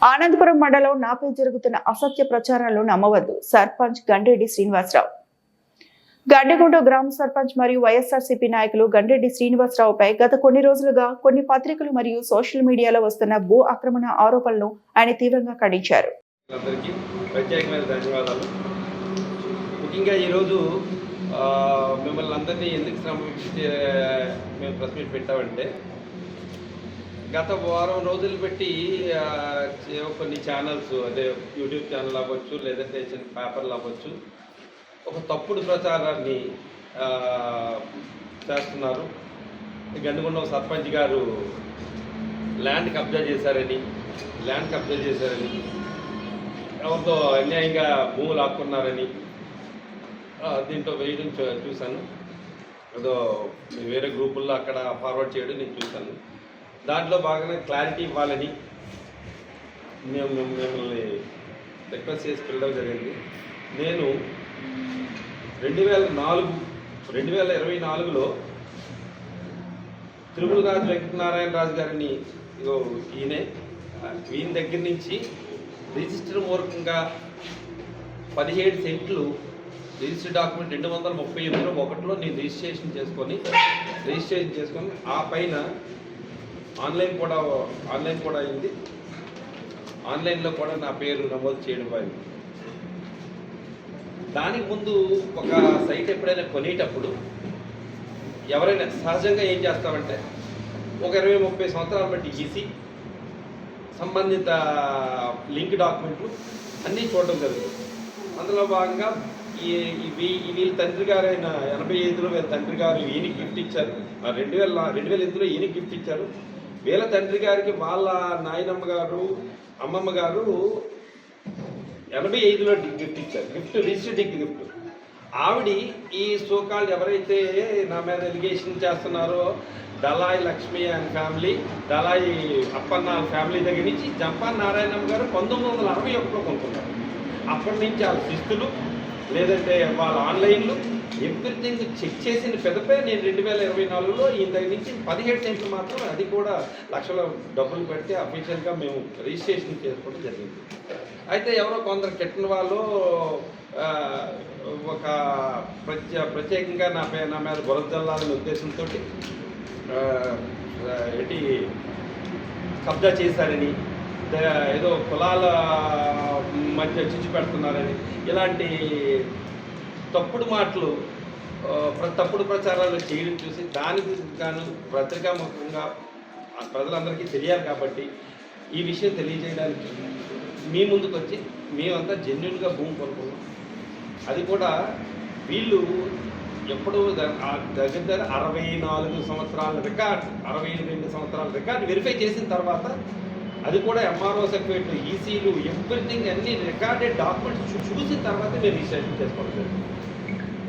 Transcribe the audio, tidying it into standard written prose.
ఆనందపురం మండలం నాపై జరుగుతున్న అసత్య ప్రచారాలను నమ్మవద్దు. సర్పంచ్ గండ్రెడ్డి శ్రీనివాసరావు. గడ్డెగుంట గ్రామ సర్పంచ్ మరియు వైఎస్ఆర్సీపీ నాయకులు గండ్రెడ్డి శ్రీనివాసరావుపై గత కొన్ని రోజులుగా కొన్ని పత్రికలు మరియు సోషల్ మీడియాలో వస్తున్న భూ ఆక్రమణ ఆరోపణలను ఆయన తీవ్రంగా ఖండించారు. ముఖ్యంగా ఈరోజు మిమ్మల్ని అందరినీ ఎందుకు మేము ప్రెస్ మీట్ పెట్టామంటే, గత వారం రోజులు పెట్టి కొన్ని ఛానల్స్, అదే యూట్యూబ్ ఛానల్ అవ్వచ్చు, లేదంటే చిన్న పేపర్లు అవ్వచ్చు, ఒక తప్పుడు ప్రచారాన్ని చేస్తున్నారు. గండిగుండం సర్పంచ్ గారు ల్యాండ్ కబ్జా చేశారని, ఎవరితో అన్యాయంగా భూములు ఆక్కున్నారని దీంట్లో వేయడం చూశాను. ఏదో వేరే గ్రూపుల్లో అక్కడ ఫార్వర్డ్ చేయడం నేను చూశాను. దాంట్లో బాగానే క్లారిటీ ఇవ్వాలని మిమ్మల్ని రిక్వెస్ట్ చేసి పిలవడం జరిగింది. నేను 2024లో తిరుమలరాజు వెంకటనారాయణ రాజు గారిని ఈయన దగ్గర నుంచి రిజిస్టర్ మూలకంగా 17 సెంట్లు రిజిస్టర్ డాక్యుమెంట్ 238/1లో నేను రిజిస్ట్రేషన్ చేసుకొని ఆ పైన ఆన్లైన్ కూడా అయింది. ఆన్లైన్లో కూడా నా పేరు నమోదు చేయడం అయింది. దానికి ముందు ఒక సైట్ ఎప్పుడైనా కొనేటప్పుడు ఎవరైనా సహజంగా ఏం చేస్తామంటే, ఒక 20-30 సంవత్సరాలు బట్టి ఈసీ సంబంధిత లింక్ డాక్యుమెంట్లు అన్నీ చూడడం జరుగుతుంది. అందులో భాగంగా వీళ్ళ తండ్రి గారు అయిన 85లో వీళ్ళ తండ్రి గారు ఈయనకి గిఫ్ట్ ఇచ్చారు. 2008లో ఈయనకి గిఫ్ట్ ఇచ్చారు. వీళ్ళ తండ్రి గారికి వాళ్ళ నాయనమ్మ గారు, అమ్మమ్మ గారు 85లో గిఫ్ట్ ఇచ్చారు. Registered gift. ఆవిడ ఈ సోకాళ్ళు ఎవరైతే నా మీద ఎలిగేషన్ చేస్తున్నారో, Dalai Lakshmi and family, Dalai Appanna family దగ్గర నుంచి జంపాన్ నారాయణమ్మ గారు 1961లో కొనుక్కున్నారు. అప్పటి నుంచి వాళ్ళ శిస్తులు, లేదంటే వాళ్ళ ఆన్లైన్లు, ఎవ్రీథింగ్ చెక్ చేసిన పెద్దపై నేను 2024లో ఈయన దగ్గర నుంచి 17 సెంట్లు మాత్రం, అది కూడా లక్షల డబ్బులు పెడితే అఫీషియల్గా మేము రిజిస్ట్రేషన్ చేసుకోవడం జరిగింది. అయితే ఎవరో కొందరు కెట్టిన వాళ్ళు ఒక ప్రత్యేకంగా నా మీద బురద జల్లాలనే ఉద్దేశంతో కబ్జా చేశారని, ఏదో కులాల మధ్య చిచ్చు పెడుతున్నారని, ఇలాంటి తప్పుడు మాటలు, తప్పుడు ప్రచారాలు చేయడం చూసి దానికి గాను పత్రికాముఖంగా ప్రజలందరికీ తెలియాలి కాబట్టి ఈ విషయం తెలియజేయడానికి మీ ముందుకు వచ్చి మేమంతా జెన్యున్గా భూమి కొనుక్కున్నాం. అది కూడా వీళ్ళు ఎప్పుడు దగ్గర 64 సంవత్సరాల రికార్డ్, 62 సంవత్సరాల రికార్డు వెరిఫై చేసిన తర్వాత, అది కూడా ఎంఆర్ఓ సర్టిఫికేట్, ఈసీలు, ఎవ్రీథింగ్ అన్ని రికార్డెడ్ డాక్యుమెంట్స్ చూసిన తర్వాత మేము రిజిస్ట్రేషన్ చేసుకోవడం జరిగింది.